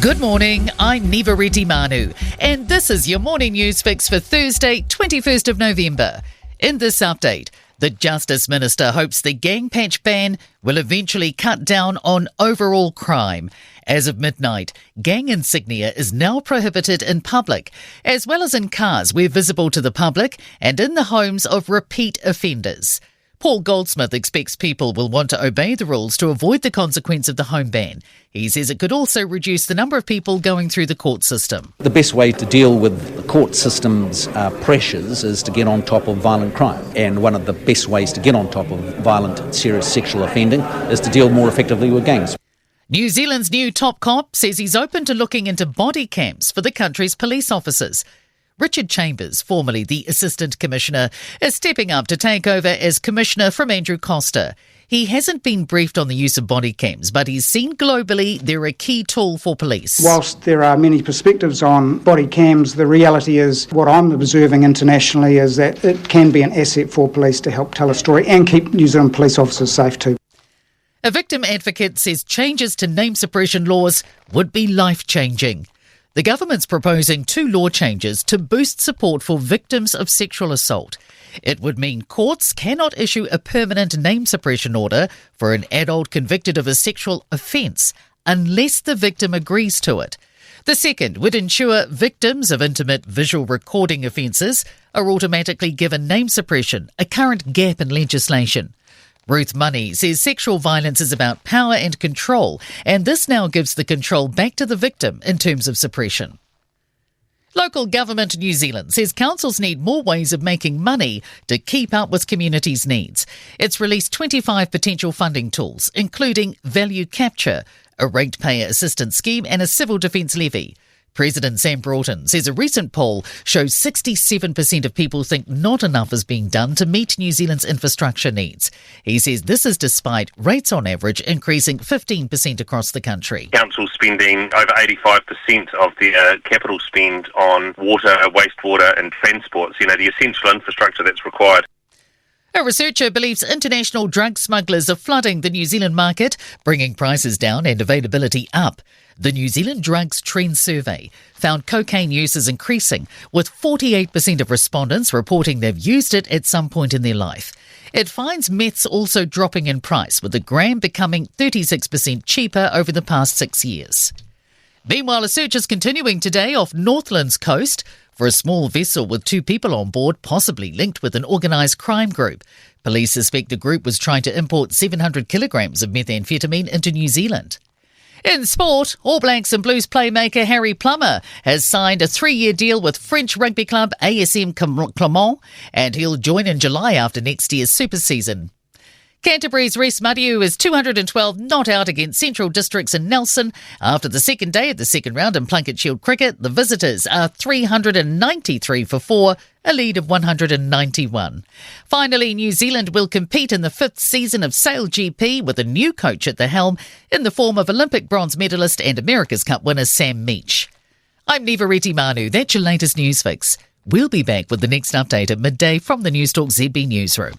Good morning, I'm Nivareti Manu, and this is your morning news fix for Thursday, 21st of November. In this update, the Justice Minister hopes the gang patch ban will eventually cut down on overall crime. As of midnight, gang insignia is now prohibited in public, as well as in cars where visible to the public and in the homes of repeat offenders. Paul Goldsmith expects people will want to obey the rules to avoid the consequence of the home ban. He says it could also reduce the number of people going through the court system. The best way to deal with the court system's pressures is to get on top of violent crime. And one of the best ways to get on top of violent, serious sexual offending is to deal more effectively with gangs. New Zealand's new top cop says he's open to looking into body cams for the country's police officers. Richard Chambers, formerly the Assistant Commissioner, is stepping up to take over as Commissioner from Andrew Coster. He hasn't been briefed on the use of body cams, but he's seen globally they're a key tool for police. Whilst there are many perspectives on body cams, the reality is what I'm observing internationally is that it can be an asset for police to help tell a story and keep New Zealand police officers safe too. A victim advocate says changes to name suppression laws would be life-changing. The government's proposing 2 law changes to boost support for victims of sexual assault. It would mean courts cannot issue a permanent name suppression order for an adult convicted of a sexual offence unless the victim agrees to it. The second would ensure victims of intimate visual recording offences are automatically given name suppression, a current gap in legislation. Ruth Money says sexual violence is about power and control, and this now gives the control back to the victim in terms of suppression. Local government New Zealand says councils need more ways of making money to keep up with communities' needs. It's released 25 potential funding tools, including value capture, a ratepayer assistance scheme and a civil defence levy. President Sam Broughton says a recent poll shows 67% of people think not enough is being done to meet New Zealand's infrastructure needs. He says this is despite rates on average increasing 15% across the country. Council spending over 85% of their capital spend on water, wastewater and transport, the essential infrastructure that's required. A researcher believes international drug smugglers are flooding the New Zealand market, bringing prices down and availability up. The New Zealand Drugs Trend Survey found cocaine use is increasing, with 48% of respondents reporting they've used it at some point in their life. It finds meth's also dropping in price, with the gram becoming 36% cheaper over the past 6 years. Meanwhile, a search is continuing today off Northland's coast for a small vessel with 2 people on board, possibly linked with an organised crime group. Police suspect the group was trying to import 700 kilograms of methamphetamine into New Zealand. In sport, All Blacks and Blues playmaker Harry Plummer has signed a 3-year deal with French rugby club ASM Clermont, and he'll join in July after next year's super season. Canterbury's Rhys Madiu is 212 not out against Central Districts in Nelson. After the second day of the second round in Plunket Shield cricket, the visitors are 393 for 4, a lead of 191. Finally, New Zealand will compete in the 5th season of Sail GP with a new coach at the helm in the form of Olympic bronze medalist and America's Cup winner Sam Meach. I'm Nivareti Manu. That's your latest news fix. We'll be back with the next update at midday from the Newstalk ZB newsroom.